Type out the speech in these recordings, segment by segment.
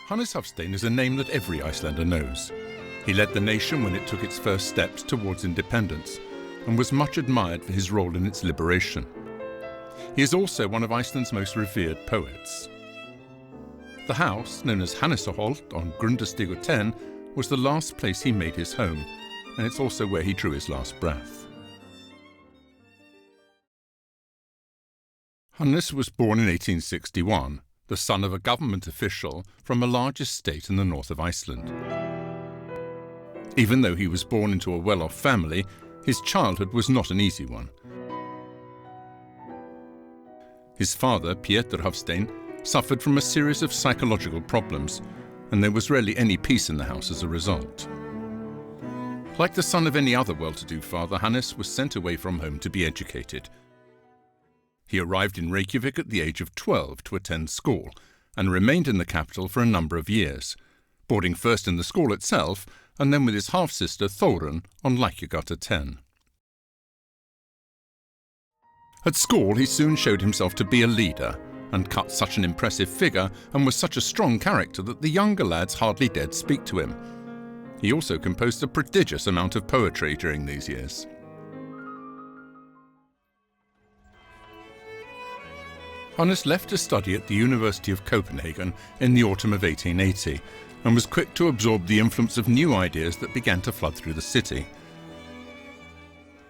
Hannes Hafstein is a name that every Icelander knows. He led the nation when it took its first steps towards independence and was much admired for his role in its liberation. He is also one of Iceland's most revered poets. The house, known as Hannesarholt on Grundarstigur 10, was the last place he made his home, and it's also where he drew his last breath. Hannes was born in 1861, the son of a government official from a large estate in the north of Iceland. Even though he was born into a well-off family, his childhood was not an easy one. His father, Pétur Hafstein, suffered from a series of psychological problems, and there was rarely any peace in the house as a result. Like the son of any other well-to-do father, Hannes was sent away from home to be educated. He arrived in Reykjavik at the age of 12 to attend school, and remained in the capital for a number of years, boarding first in the school itself, and then with his half-sister Þórunn on Lækjargata 10. At school, he soon showed himself to be a leader, and cut such an impressive figure and was such a strong character that the younger lads hardly dared speak to him. He also composed a prodigious amount of poetry during these years. Hannes left to study at the University of Copenhagen in the autumn of 1880, and was quick to absorb the influence of new ideas that began to flood through the city.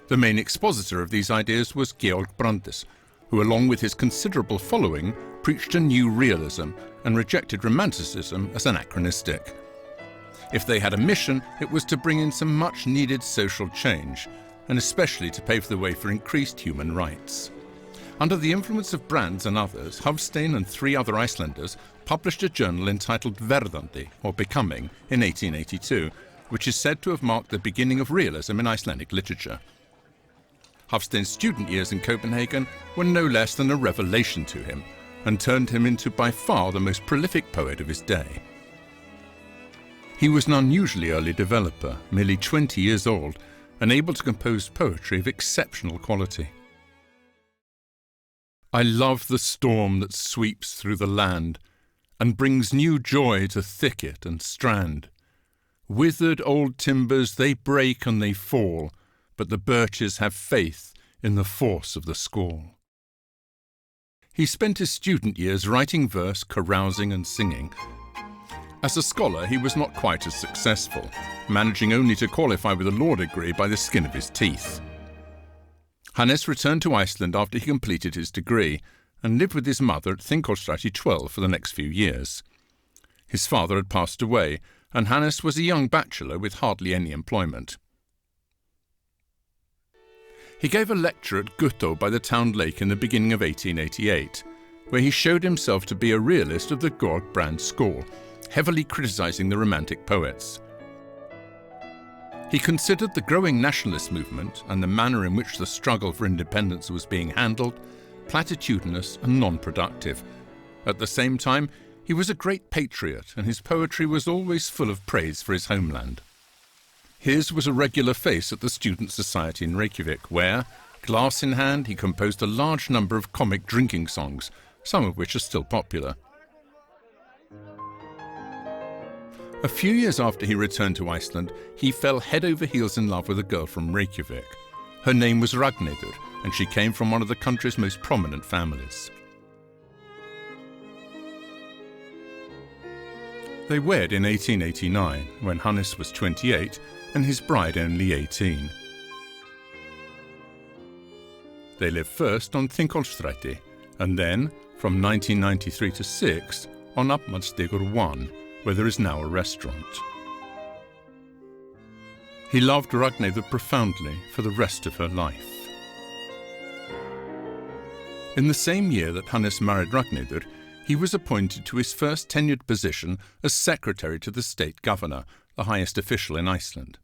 The main expositor of these ideas was Georg Brandes, who, along with his considerable following, preached a new realism and rejected Romanticism as anachronistic. If they had a mission, it was to bring in some much-needed social change, and especially to pave the way for increased human rights. Under the influence of Brandes and others, Hafstein and 3 other Icelanders published a journal entitled Verðandi, or Becoming, in 1882, which is said to have marked the beginning of realism in Icelandic literature. Hafstein's student years in Copenhagen were no less than a revelation to him, and turned him into by far the most prolific poet of his day. He was an unusually early developer, merely 20 years old, and able to compose poetry of exceptional quality. I love the storm that sweeps through the land, and brings new joy to thicket and strand. Withered old timbers, they break and they fall, but the birches have faith in the force of the squall. He spent his student years writing verse, carousing and singing. As a scholar, he was not quite as successful, managing only to qualify with a law degree by the skin of his teeth. Hannes returned to Iceland after he completed his degree, and lived with his mother at Þingholtsstræti 12 for the next few years. His father had passed away, and Hannes was a young bachelor with hardly any employment. He gave a lecture at Guttorp by the town lake in the beginning of 1888, where he showed himself to be a realist of the Georg Brandes school, heavily criticising the Romantic poets. He considered the growing nationalist movement and the manner in which the struggle for independence was being handled platitudinous and non-productive. At the same time, he was a great patriot, and his poetry was always full of praise for his homeland. His was a regular face at the Student Society in Reykjavik, where, glass in hand, he composed a large number of comic drinking songs, some of which are still popular. A few years after he returned to Iceland, he fell head over heels in love with a girl from Reykjavik. Her name was Ragnheiður, and she came from one of the country's most prominent families. They wed in 1889, when Hannes was 28 and his bride only 18. They lived first on Þingholtsstræti, and then, from 1993 to 6, on Amtmannsstígur 1, where there is now a restaurant. He loved Ragnheiður profoundly for the rest of her life. In the same year that Hannes married Ragnheiður, he was appointed to his first tenured position as secretary to the state governor, the highest official in Iceland.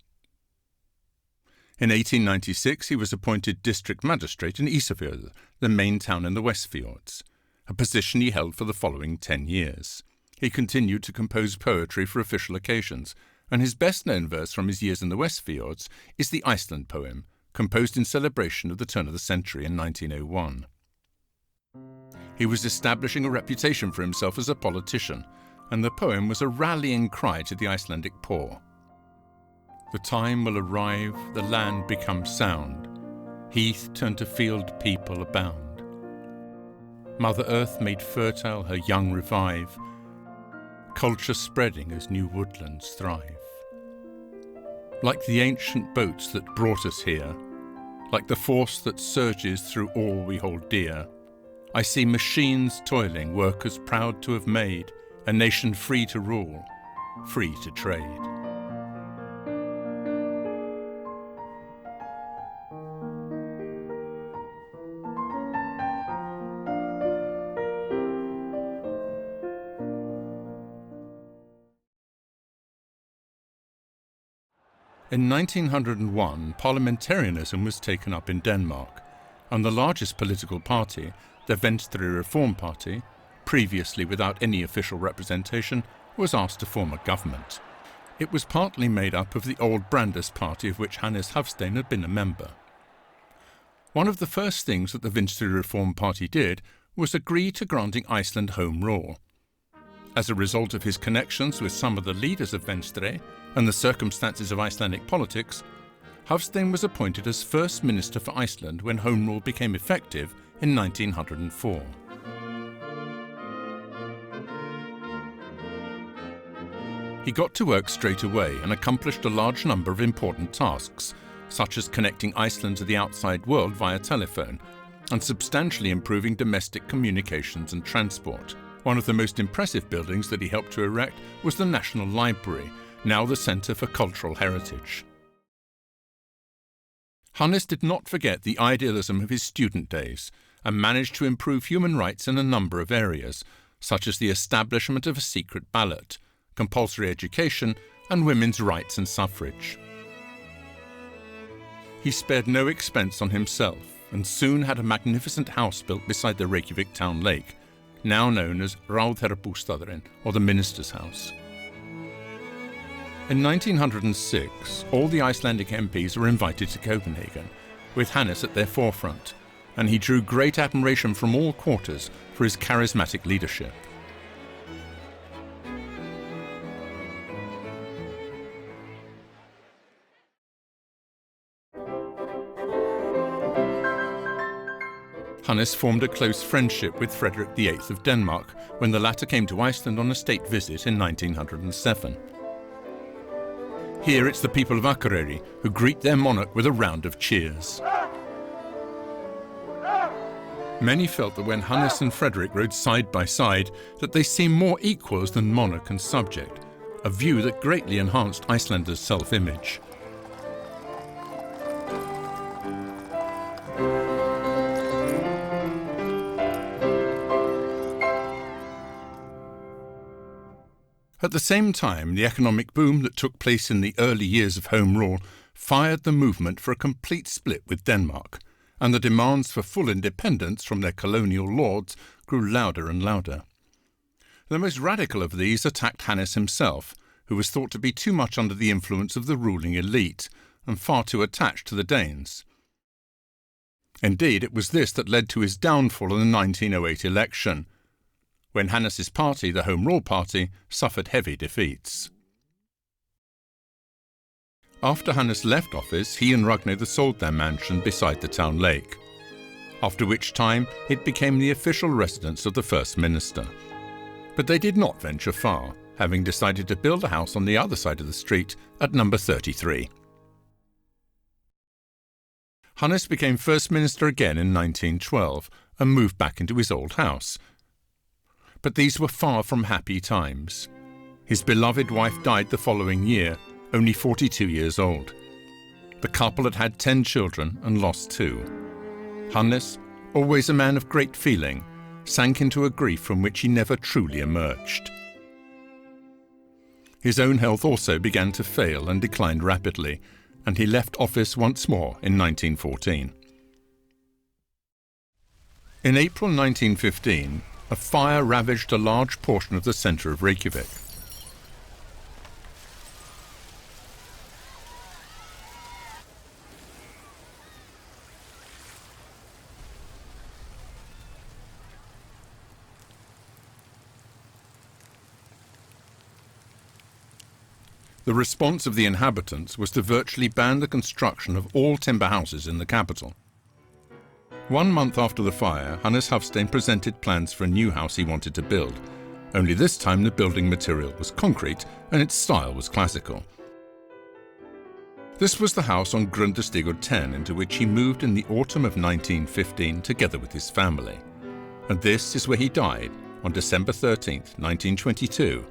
In 1896 he was appointed district magistrate in Ísafjörður, the main town in the Westfjords, a position he held for the following 10 years. He continued to compose poetry for official occasions, and his best-known verse from his years in the Westfjords is the Iceland poem, composed in celebration of the turn of the century in 1901. He was establishing a reputation for himself as a politician, and the poem was a rallying cry to the Icelandic poor. The time will arrive, the land becomes sound, heath turn to field, people abound. Mother Earth made fertile, her young revive, culture spreading as new woodlands thrive. Like the ancient boats that brought us here, like the force that surges through all we hold dear, I see machines toiling, workers proud to have made a nation free to rule, free to trade. In 1901, parliamentarianism was taken up in Denmark, and the largest political party, the Venstre Reform Party, previously without any official representation, was asked to form a government. It was partly made up of the old Brandes Party, of which Hannes Hafstein had been a member. One of the first things that the Venstre Reform Party did was agree to granting Iceland home rule. As a result of his connections with some of the leaders of Venstre and the circumstances of Icelandic politics, Hafstein was appointed as First Minister for Iceland when home rule became effective in 1904. He got to work straight away and accomplished a large number of important tasks, such as connecting Iceland to the outside world via telephone and substantially improving domestic communications and transport. One of the most impressive buildings that he helped to erect was the National Library, now the Centre for Cultural Heritage. Hannes did not forget the idealism of his student days and managed to improve human rights in a number of areas, such as the establishment of a secret ballot, compulsory education, and women's rights and suffrage. He spared no expense on himself and soon had a magnificent house built beside the Reykjavik town lake, now known as Ráðherrabústaðurinn, or the Minister's House. In 1906, all the Icelandic MPs were invited to Copenhagen, with Hannes at their forefront, and he drew great admiration from all quarters for his charismatic leadership. Hannes formed a close friendship with Frederick VIII of Denmark when the latter came to Iceland on a state visit in 1907. Here it's the people of Akureyri who greet their monarch with a round of cheers. Many felt that when Hannes and Frederick rode side by side, that they seemed more equals than monarch and subject, a view that greatly enhanced Icelanders' self-image. At the same time, the economic boom that took place in the early years of Home Rule fired the movement for a complete split with Denmark, and the demands for full independence from their colonial lords grew louder and louder. The most radical of these attacked Hannes himself, who was thought to be too much under the influence of the ruling elite and far too attached to the Danes. Indeed, it was this that led to his downfall in the 1908 election, when Hannes's party, the Home Rule Party, suffered heavy defeats. After Hannes left office, he and Ragnhildur sold their mansion beside the town lake, after which time it became the official residence of the First Minister. But they did not venture far, having decided to build a house on the other side of the street at number 33. Hannes became First Minister again in 1912 and moved back into his old house. But these were far from happy times. His beloved wife died the following year, only 42 years old. The couple had had 10 children and lost 2. Hannes, always a man of great feeling, sank into a grief from which he never truly emerged. His own health also began to fail and declined rapidly, and he left office once more in 1914. In April 1915, a fire ravaged a large portion of the centre of Reykjavik. The response of the inhabitants was to virtually ban the construction of all timber houses in the capital. 1 month after the fire, Hannes Hafstein presented plans for a new house he wanted to build. Only this time the building material was concrete and its style was classical. This was the house on Grundestigod 10 into which he moved in the autumn of 1915 together with his family. And this is where he died on December 13th, 1922,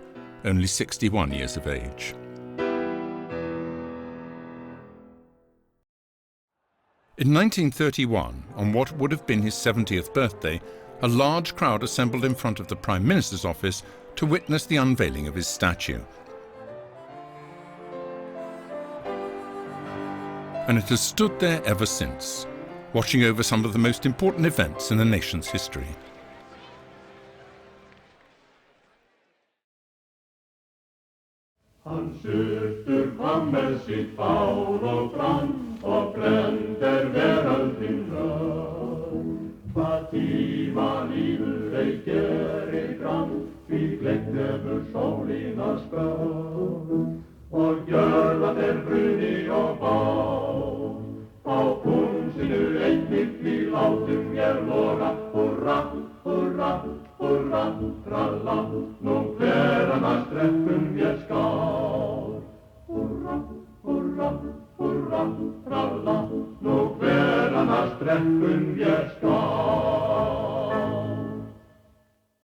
only 61 years of age. In 1931, on what would have been his 70th birthday, a large crowd assembled in front of the Prime Minister's office to witness the unveiling of his statue. And it has stood there ever since, watching over some of the most important events in the nation's history. Han söker kommer sitt baur och fram och bränder världen rör. Fatima livet ej gör fram, vi kläckte för solinnas bör. Och gör vad der bruni och bau. Av kunsi nu ej mitt vi lautum gär låga. Hurra, hurra, hurra, tralla. Nog klärarnas träffen vi ska.